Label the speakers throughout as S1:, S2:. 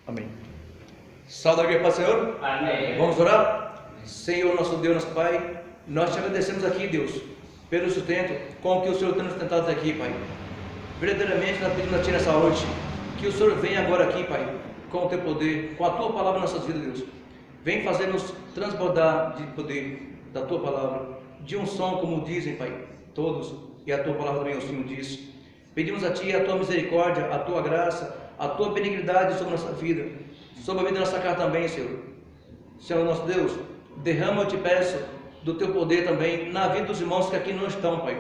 S1: Amém. Salve a igreja, Senhor.
S2: Amém.
S1: Vamos orar? Senhor, nosso Deus, nosso Pai, nós te agradecemos aqui, Deus, pelo sustento com que o Senhor tem nos sustentado até aqui, Pai. Verdadeiramente nós pedimos a Ti nessa noite, que o Senhor venha agora aqui, Pai, com o Teu poder, com a Tua palavra em nossas vidas, Deus. Vem fazer-nos transbordar de poder da Tua palavra, de um som, como dizem, Pai, todos, e a Tua palavra também o Senhor diz. Pedimos a Ti a Tua misericórdia, a Tua graça, a Tua benignidade sobre a nossa vida, sobre a vida da nossa casa também, Senhor. Senhor nosso Deus, derrama, eu te peço, do Teu poder também na vida dos irmãos que aqui não estão, Pai.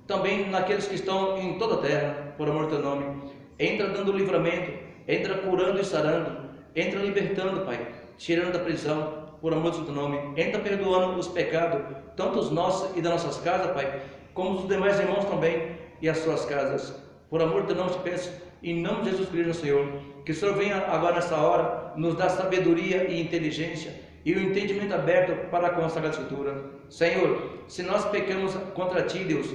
S1: Também naqueles que estão em toda a terra, por amor do Teu nome. Entra dando livramento, entra curando e sarando, entra libertando, Pai, tirando da prisão, por amor do Teu nome. Entra perdoando os pecados, tanto os nossos e das nossas casas, Pai, como os demais irmãos também e as suas casas. Por amor do Teu nome te peço, em nome de Jesus Cristo, Senhor, que o Senhor venha agora nessa hora, nos dar sabedoria e inteligência e o entendimento aberto para com a Sagrada Escritura. Senhor, se nós pecamos contra Ti, Deus,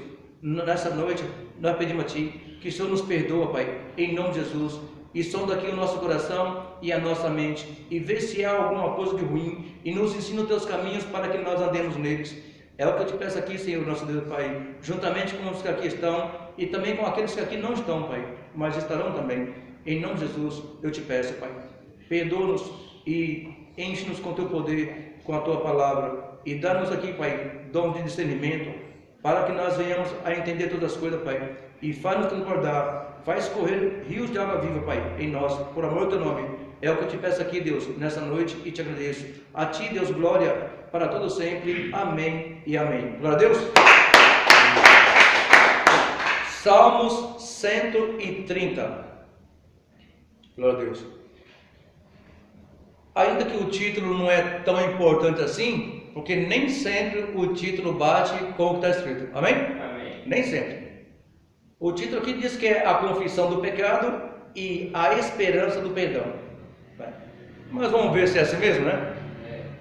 S1: nessa noite, nós pedimos a Ti que o Senhor nos perdoa, Pai, em nome de Jesus, e sonda aqui o nosso coração e a nossa mente, e vê se há alguma coisa de ruim, e nos ensina os Teus caminhos para que nós andemos neles. É o que eu te peço aqui, Senhor, nosso Deus, Pai, juntamente com os que aqui estão, e também com aqueles que aqui não estão, Pai, mas estarão também. Em nome de Jesus, eu te peço, Pai, perdoa-nos e enche-nos com Teu poder, com a Tua palavra, e dá-nos aqui, Pai, dom de discernimento, para que nós venhamos a entender todas as coisas, Pai, e faz-nos transbordar, faz correr rios de água viva, Pai, em nós, por amor do Teu nome. É o que eu te peço aqui, Deus, nessa noite, e te agradeço. A Ti, Deus, glória para todo sempre. Amém e amém. Glória a Deus. Salmos 130. Glória a Deus. Ainda que o título não é tão importante assim, porque nem sempre o título bate com o que está escrito. Amém?
S2: Amém.
S1: Nem sempre. O título aqui diz que é a confissão do pecado e a esperança do perdão. Mas vamos ver se é assim mesmo, né?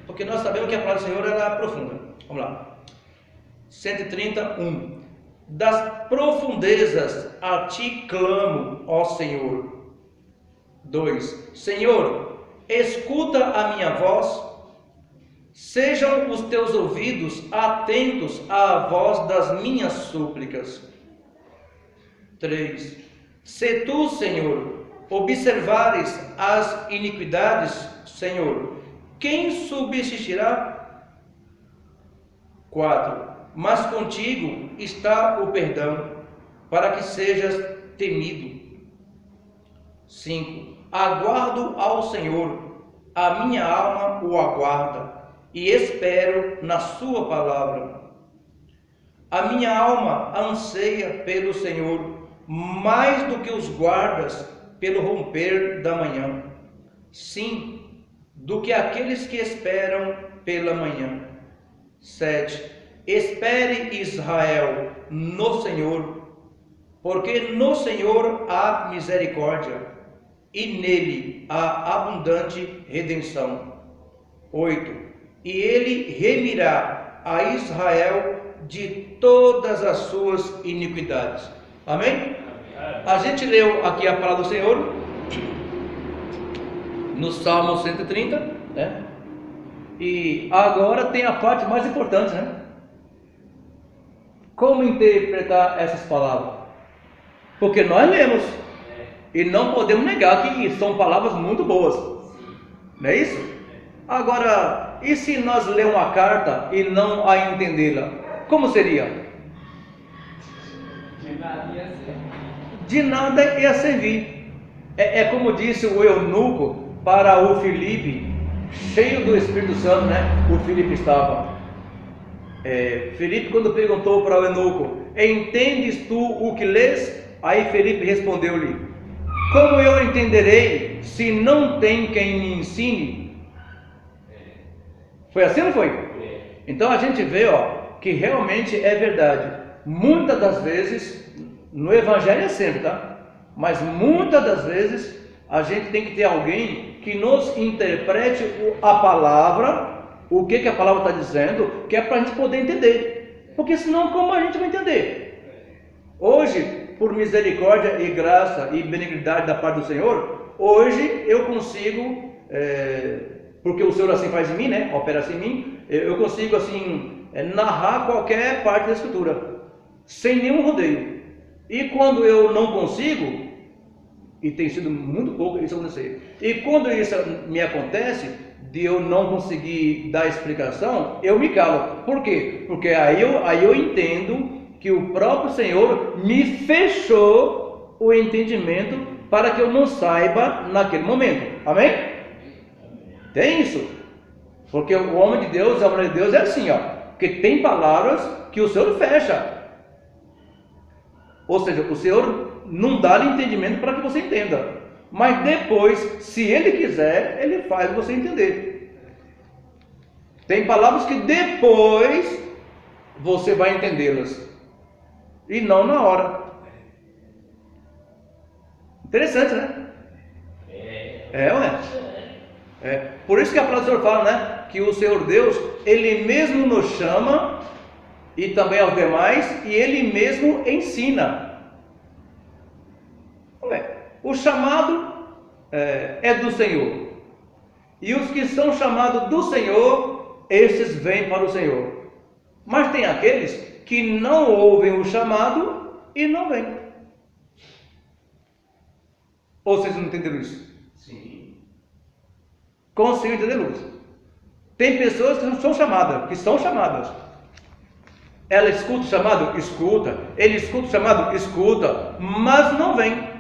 S1: Porque nós sabemos que a palavra do Senhor ela é profunda. Vamos lá. 131. Das profundezas a Ti clamo, ó Senhor. 2. Senhor, escuta a minha voz. Sejam os Teus ouvidos atentos à voz das minhas súplicas. 3. Se Tu, Senhor, observares as iniquidades, Senhor, quem subsistirá? 4. Mas contigo está o perdão, para que sejas temido. 5. Aguardo ao Senhor, a minha alma o aguarda, e espero na sua palavra. A minha alma anseia pelo Senhor, mais do que os guardas pelo romper da manhã. Sim, do que aqueles que esperam pela manhã. 7. Espere Israel no Senhor, porque no Senhor há misericórdia, e nele há abundante redenção. 8. E ele remirá a Israel de todas as suas iniquidades. Amém? A gente leu aqui a palavra do Senhor no Salmo 130, né? E agora tem a parte mais importante, né? Como interpretar essas palavras? Porque nós lemos e não podemos negar que são palavras muito boas, não é isso? Agora, e se nós lermos uma carta e não a entendê-la? Como seria? De nada ia servir. É como disse o eunuco para o Filipe, cheio do Espírito Santo, né? O Filipe estava. Filipe, quando perguntou para o eunuco: entendes tu o que lês? Aí Filipe respondeu-lhe: como eu entenderei se não tem quem me ensine? Foi assim ou não foi? Então a gente vê, que realmente é verdade. Muitas das vezes, no Evangelho é sempre, tá? Mas muitas das vezes a gente tem que ter alguém que nos interprete a palavra, o que a palavra está dizendo, que é para a gente poder entender. Porque senão como a gente vai entender? Hoje, por misericórdia e graça e benignidade da parte do Senhor, hoje eu consigo, porque o Senhor assim faz em mim, né? Opera assim em mim, eu consigo assim narrar qualquer parte da Escritura, sem nenhum rodeio. E quando eu não consigo, e tem sido muito pouco isso acontecer, e quando isso me acontece, de eu não conseguir dar explicação, eu me calo. Por quê? Porque aí eu entendo que o próprio Senhor me fechou o entendimento para que eu não saiba naquele momento. Amém? Tem isso. Porque o homem de Deus, a mulher de Deus é assim, ó. Porque tem palavras que o Senhor fecha. Ou seja, o Senhor não dá entendimento para que você entenda. Mas depois, se Ele quiser, Ele faz você entender. Tem palavras que depois você vai entendê-las. E não na hora. Interessante, né? Ué. Por isso que a palavra do Senhor fala, né? Que o Senhor Deus, Ele mesmo nos chama, e também aos demais, e Ele mesmo ensina. O chamado é do Senhor. E os que são chamados do Senhor, esses vêm para o Senhor. Mas tem aqueles que não ouvem o chamado e não vêm. Ou vocês não entenderam isso?
S2: Sim.
S1: Consigo entender, Luz. Tem pessoas que não são chamadas, que são chamadas. Ela escuta o chamado? Escuta. Ele escuta o chamado? Escuta. Mas não vem.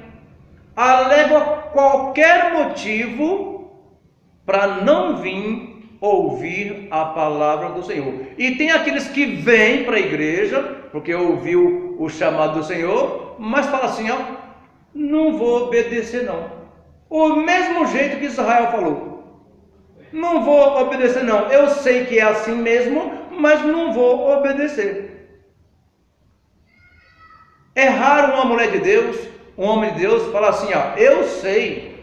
S1: Alega qualquer motivo para não vir ouvir a palavra do Senhor. E tem aqueles que vêm para a igreja, porque ouviu o chamado do Senhor, mas fala assim, ó, não vou obedecer não. O mesmo jeito que Israel falou. Não vou obedecer não. Eu sei que é assim mesmo, mas não vou obedecer. É raro uma mulher de Deus, um homem de Deus falar assim, ó, eu sei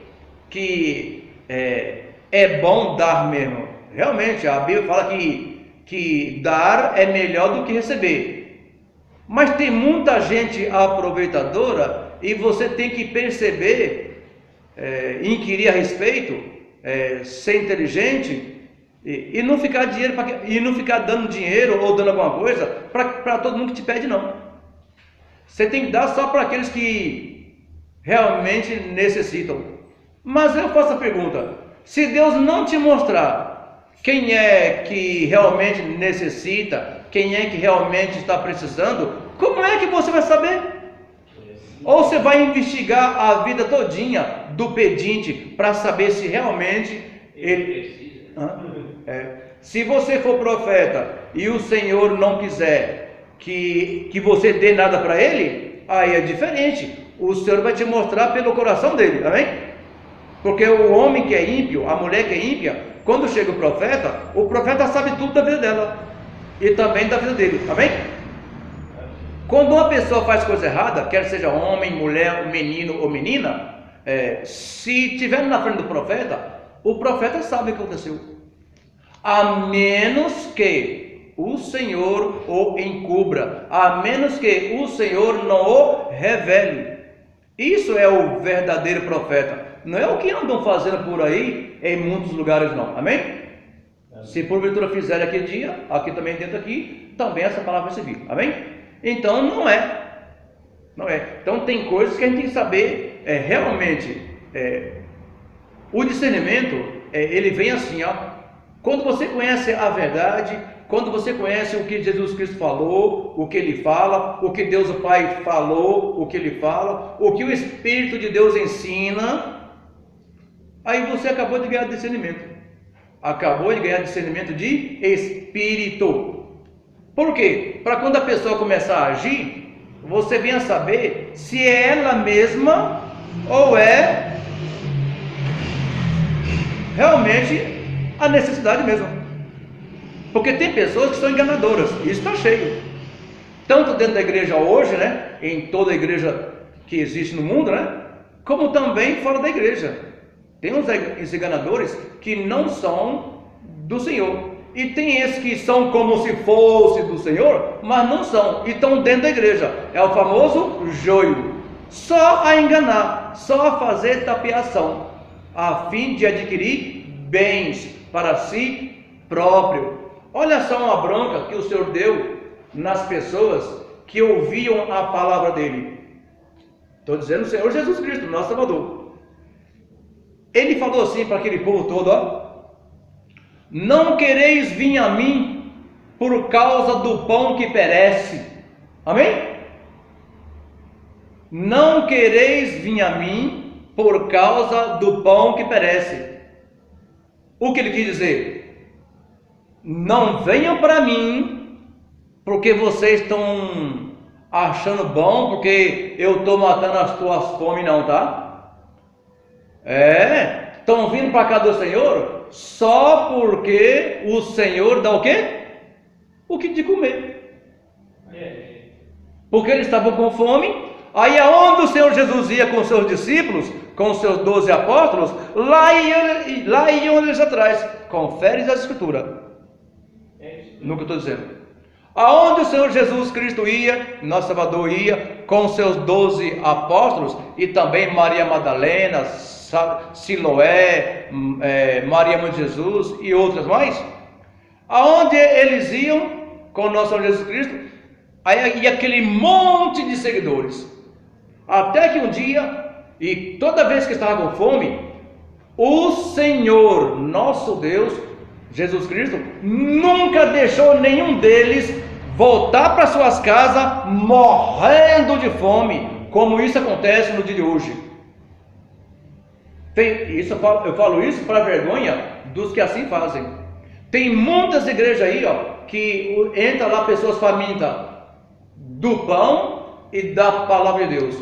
S1: que é bom dar mesmo. Realmente, a Bíblia fala que dar é melhor do que receber. Mas tem muita gente aproveitadora e você tem que perceber, inquirir a respeito, ser inteligente e não ficar dando dinheiro ou dando alguma coisa para todo mundo que te pede, não. Você tem que dar só para aqueles que realmente necessitam. Mas eu faço a pergunta: se Deus não te mostrar quem é que realmente necessita, quem é que realmente está precisando, como é que você vai saber? Ou você vai investigar a vida todinha do pedinte para saber se realmente ele precisa. Se você for profeta e o Senhor não quiser que você dê nada para ele, aí é diferente. O Senhor vai te mostrar pelo coração dele, amém? Porque o homem que é ímpio, a mulher que é ímpia, quando chega o profeta sabe tudo da vida dela e também da vida dele, amém? Quando uma pessoa faz coisa errada, quer seja homem, mulher, menino ou menina, se estiver na frente do profeta, o profeta sabe o que aconteceu, a menos que o Senhor o encubra, a menos que o Senhor não o revele. Isso é o verdadeiro profeta, não é o que andam fazendo por aí em muitos lugares não, amém? Se porventura fizer aquele dia, aqui também dentro aqui, também essa palavra vai servir, amém? Então não é. Então tem coisas que a gente tem que saber realmente. O discernimento, ele vem assim, ó. Quando você conhece a verdade, quando você conhece o que Jesus Cristo falou, o que Ele fala, o que Deus o Pai falou, o que Ele fala, o que o Espírito de Deus ensina, aí você acabou de ganhar discernimento. Acabou de ganhar discernimento de Espírito. Por quê? Para quando a pessoa começar a agir, você venha saber se é ela mesma ou é realmente a necessidade mesmo. Porque tem pessoas que são enganadoras, isso está cheio. Tanto dentro da igreja hoje, né? Em toda a igreja que existe no mundo, né? Como também fora da igreja. Tem uns enganadores que não são do Senhor. E tem esses que são como se fosse do Senhor, mas não são. E estão dentro da igreja. É o famoso joio. Só a enganar. só a fazer tapeação, a fim de adquirir bens para si próprio. Olha só uma bronca que o Senhor deu nas pessoas que ouviam a palavra dele. Estou dizendo o Senhor Jesus Cristo, nosso Salvador. Ele falou assim para aquele povo todo, ó: não quereis vir a mim por causa do pão que perece. Amém? Não quereis vir a mim por causa do pão que perece. O que ele quis dizer? Não venham para mim porque vocês estão achando bom, porque eu estou matando as tuas fomes, não, tá? Estão vindo para cá do Senhor só porque o Senhor dá o quê? O que de comer. Porque eles estavam com fome. Aí aonde o Senhor Jesus ia com seus discípulos, com seus 12 apóstolos, lá iam eles atrás. Confere as escrituras. No que eu estou dizendo. Aonde o Senhor Jesus Cristo ia, nosso Salvador ia, com seus 12 apóstolos, e também Maria Madalena, Siloé, Maria Mãe de Jesus e outras mais. Aonde eles iam com nosso Senhor Jesus Cristo, aí ia aquele monte de seguidores. Até que um dia, e toda vez que estava com fome, o Senhor, nosso Deus, Jesus Cristo, nunca deixou nenhum deles voltar para suas casas morrendo de fome, como isso acontece no dia de hoje. Eu falo isso para vergonha dos que assim fazem. Tem muitas igrejas aí, ó, que entra lá pessoas famintas do pão e da palavra de Deus.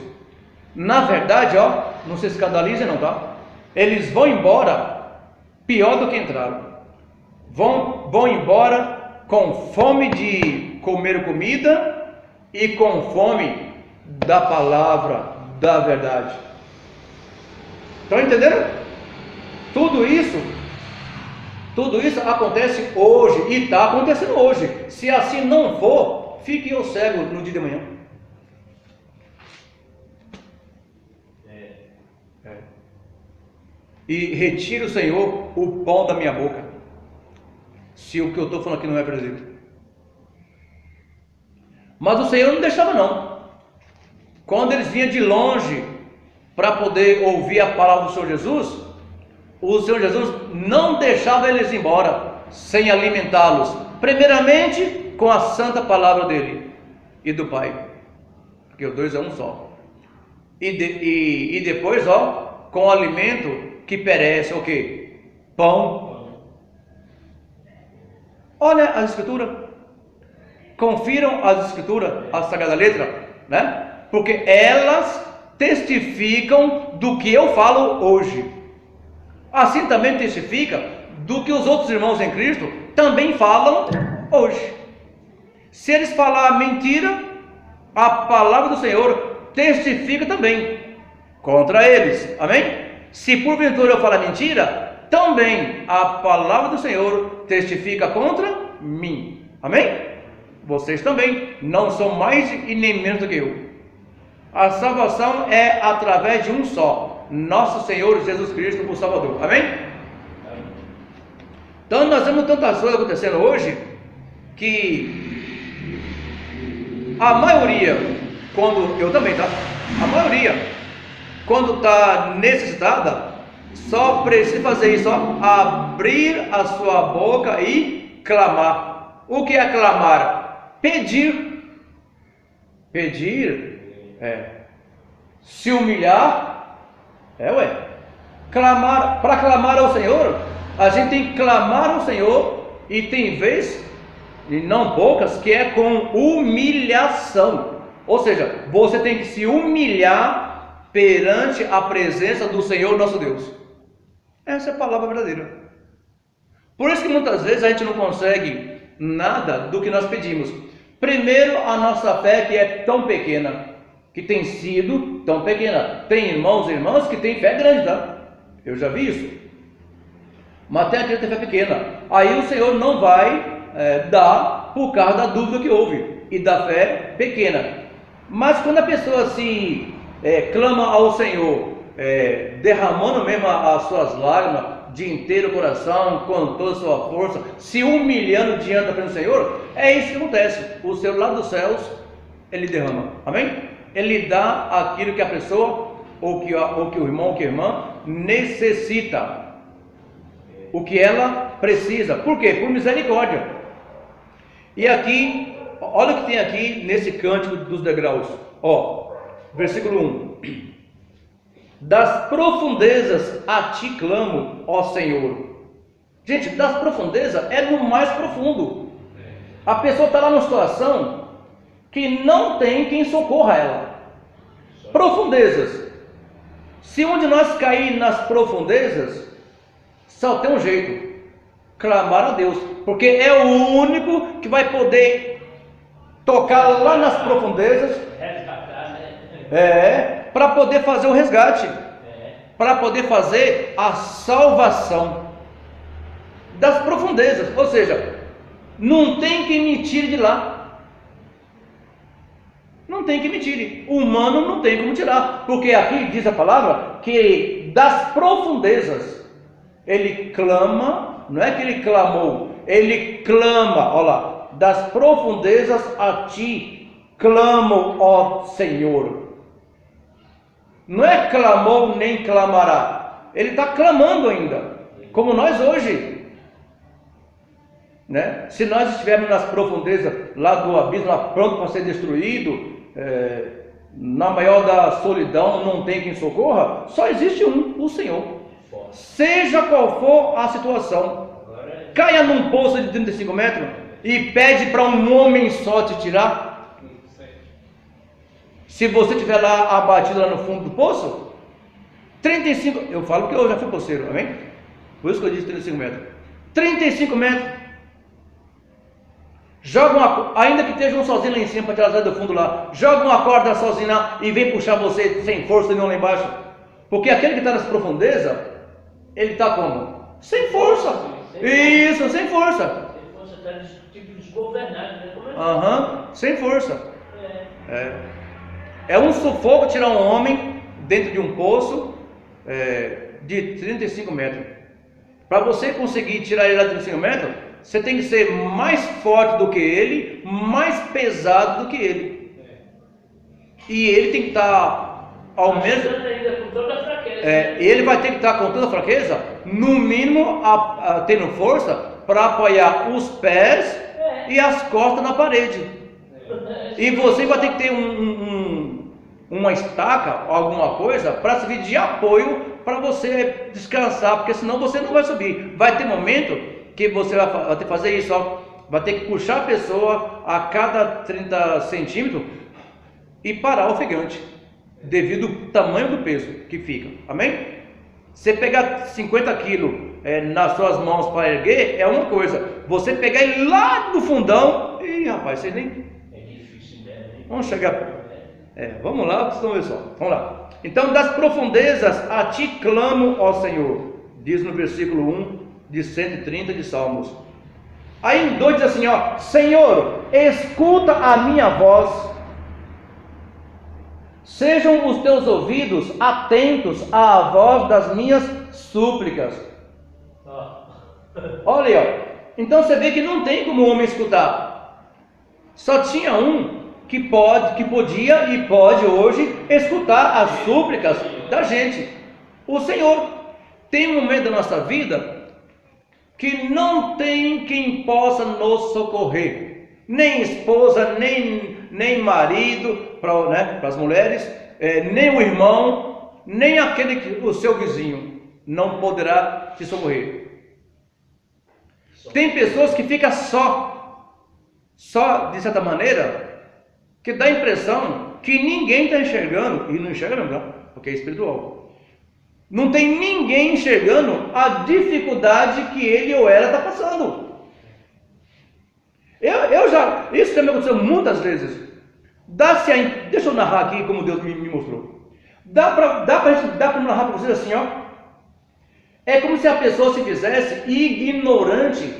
S1: Na verdade, ó, não se escandalizem não, tá? Eles vão embora pior do que entraram. Vão embora com fome de comer comida e com fome da palavra, da verdade. Estão entendendo? Tudo isso acontece hoje e está acontecendo hoje. Se assim não for, fique eu cego no dia de amanhã. E retire o Senhor o pão da minha boca, se o que eu estou falando aqui não é verdadeiro. Mas o Senhor não deixava não. Quando eles vinham de longe para poder ouvir a palavra do Senhor Jesus, o Senhor Jesus não deixava eles embora sem alimentá-los, primeiramente com a santa palavra dele e do Pai, porque os dois é um só, e depois, ó, com o alimento que perece, o que? Pão. Olha as escrituras, confiram as escrituras, a Sagrada Letra, né? Porque elas testificam do que eu falo hoje. Assim também testifica do que os outros irmãos em Cristo também falam hoje. Se eles falar mentira, a palavra do Senhor testifica também contra eles. Amém? Se porventura eu falar mentira, também a palavra do Senhor testifica contra mim. Amém? Vocês também não são mais e nem menos do que eu. A salvação é através de um só, nosso Senhor Jesus Cristo, o Salvador. Amém? Então nós vemos tantas coisas acontecendo hoje, que a maioria, a maioria, quando está necessitada, só precisa fazer isso, ó, abrir a sua boca e clamar. O que é clamar? Pedir. Se humilhar, clamar. Para clamar ao Senhor, a gente tem que clamar ao Senhor, e tem vezes, e não poucas, que é com humilhação. Ou seja, você tem que se humilhar perante a presença do Senhor nosso Deus. Essa é a palavra verdadeira. Por isso que muitas vezes a gente não consegue nada do que nós pedimos. Primeiro, a nossa fé, que é tão pequena, que tem sido tão pequena. Tem irmãos e irmãs que têm fé grande, tá? Eu já vi isso. Mas tem aquele que tem fé pequena. Aí o Senhor não vai dar por causa da dúvida que houve e da fé pequena. Mas quando a pessoa se clama ao Senhor derramando mesmo as suas lágrimas de inteiro coração, com toda a sua força, se humilhando diante da presença do Senhor, é isso que acontece. O Senhor lá dos céus, Ele derrama, amém? Ele dá aquilo que a pessoa, ou que o irmão, ou que a irmã necessita, o que ela precisa. Por quê? Por misericórdia. E aqui, olha o que tem aqui nesse cântico dos degraus, versículo 1: das profundezas a ti clamo, ó Senhor. Gente, das profundezas é no mais profundo. A pessoa está lá numa situação que não tem quem socorra ela. Profundezas. Se um de nós cair nas profundezas, só tem um jeito: clamar a Deus, porque é o único que vai poder tocar lá nas profundezas, para poder fazer o resgate, para poder fazer a salvação das profundezas. Ou seja, não tem quem me tire de lá, não tem quem me tire. O humano não tem como tirar, porque aqui diz a palavra que das profundezas ele clama. Não é que ele clamou, ele clama. Olha lá: das profundezas a ti clamo, ó Senhor. Não é clamou nem clamará, ele está clamando ainda, como nós hoje, né? Se nós estivermos nas profundezas lá do abismo, lá pronto para ser destruído, na maior da solidão, não tem quem socorra, só existe o Senhor. Seja qual for a situação, caia num poço de 35 metros e pede para um homem só te tirar. Se você estiver lá abatido lá no fundo do poço, 35, eu falo que eu já fui poceiro, amém? Por isso que eu disse 35 metros. 35 metros. Joga ainda que esteja um sozinho lá em cima para tirar do fundo lá, joga uma corda sozinho lá e vem puxar você sem força nenhuma lá embaixo. Porque aquele que está nas profundezas, ele está como? Sem força. Isso, sem força.
S2: Sem força, está tipo desgovernado, né?
S1: Sem força. É um sufoco tirar um homem dentro de um poço de 35 metros. Para você conseguir tirar ele lá de 35 metros, você tem que ser mais forte do que ele, mais pesado do que ele. E ele tem que estar ao menos.
S2: Com toda a fraqueza.
S1: Ele vai ter que estar com toda a fraqueza, no mínimo tendo força para apoiar os pés e as costas na parede. E você vai ter que ter uma estaca, alguma coisa, para servir de apoio para você descansar, porque senão você não vai subir. Vai ter momento que você vai ter que fazer isso, vai ter que puxar a pessoa a cada 30 centímetros e parar ofegante, devido ao tamanho do peso que fica, amém? Você pegar 50 quilos nas suas mãos para erguer é uma coisa, você pegar ele lá do fundão, e rapaz, vocês nem...
S2: É difícil, né?
S1: Vamos chegar... vamos lá, vocês estão vendo só, vamos lá. Então, das profundezas a ti clamo, ó Senhor, diz no versículo 1 de 130 de Salmos. Aí em 2 diz assim, Senhor, escuta a minha voz, sejam os teus ouvidos atentos à voz das minhas súplicas. Olha aí, então você vê que não tem como o homem escutar. Só tinha um que podia e pode hoje escutar as súplicas da gente, o Senhor. Tem um momento da nossa vida que não tem quem possa nos socorrer, nem esposa, nem marido, para as mulheres, nem o irmão, nem o seu vizinho não poderá te socorrer. Tem pessoas que ficam só de certa maneira, que dá a impressão que ninguém está enxergando, e não enxerga não, porque é espiritual. Não tem ninguém enxergando a dificuldade que ele ou ela está passando. Isso também aconteceu muitas vezes. Deixa eu narrar aqui como Deus me mostrou. Dá para narrar para vocês assim, é como se a pessoa se fizesse ignorante,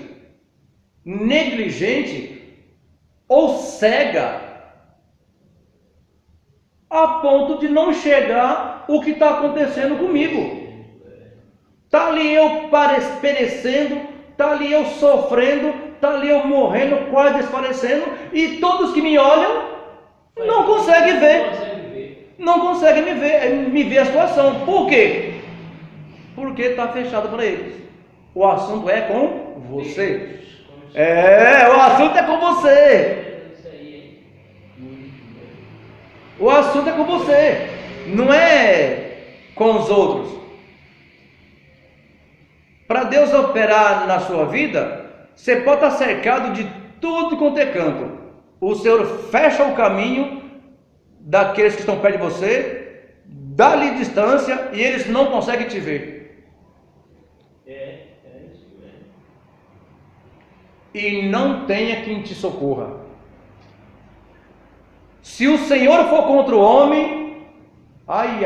S1: negligente ou cega, a ponto de não enxergar o que está acontecendo comigo. Está ali eu perecendo, está ali eu sofrendo, está ali eu morrendo, quase desfalecendo, e todos que me olham não conseguem ver. Não conseguem me ver a situação. Por quê? Porque está fechado para eles. O assunto é com você. O assunto é com você. O assunto é com você. Não é com os outros. Para Deus operar na sua vida, você pode estar cercado de tudo quanto é canto. O Senhor fecha o caminho daqueles que estão perto de você, dá-lhe distância e eles não conseguem te ver.
S2: É isso mesmo.
S1: E não tenha quem te socorra. Se o Senhor for contra o homem, ai.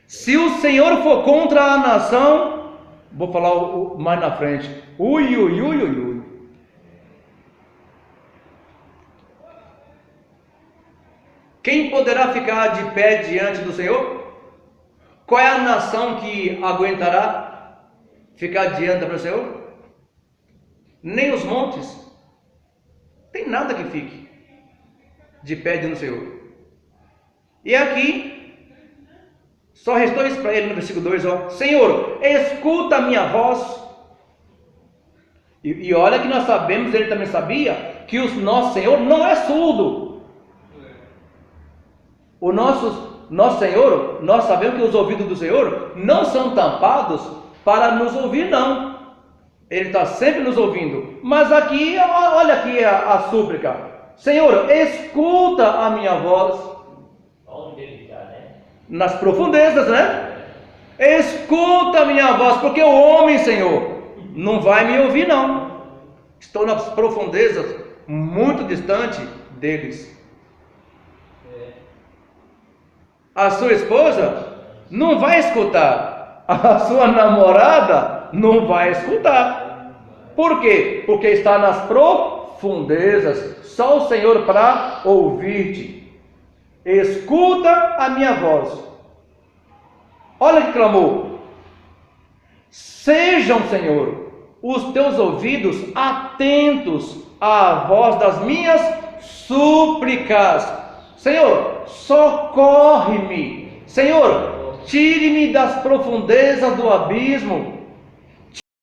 S1: Se o Senhor for contra a nação, vou falar mais na frente. Ui. Quem poderá ficar de pé diante do Senhor? Qual é a nação que aguentará ficar diante do Senhor? Nem os montes. Tem nada que fique de pé diante do Senhor. E aqui só restou isso para ele no versículo 2, ó. Senhor, escuta a minha voz. E olha que nós sabemos, ele também sabia, que o nosso Senhor não é surdo. O nosso Senhor, nós sabemos que os ouvidos do Senhor não são tampados para nos ouvir, não. Ele está sempre nos ouvindo. Mas aqui, olha aqui a súplica. Senhor, escuta a minha voz.
S2: Onde ele está, né?
S1: Nas profundezas, né? Escuta a minha voz, porque o homem, Senhor, não vai me ouvir, não. Estou nas profundezas, muito distante deles. A sua esposa não vai escutar. A sua namorada não vai escutar. Por quê? Porque está nas profundezas. Só o Senhor para ouvir-te. Escuta a minha voz. Olha que clamor. Sejam, Senhor, os teus ouvidos atentos à voz das minhas súplicas. Senhor, socorre-me. Senhor, tire-me das profundezas do abismo.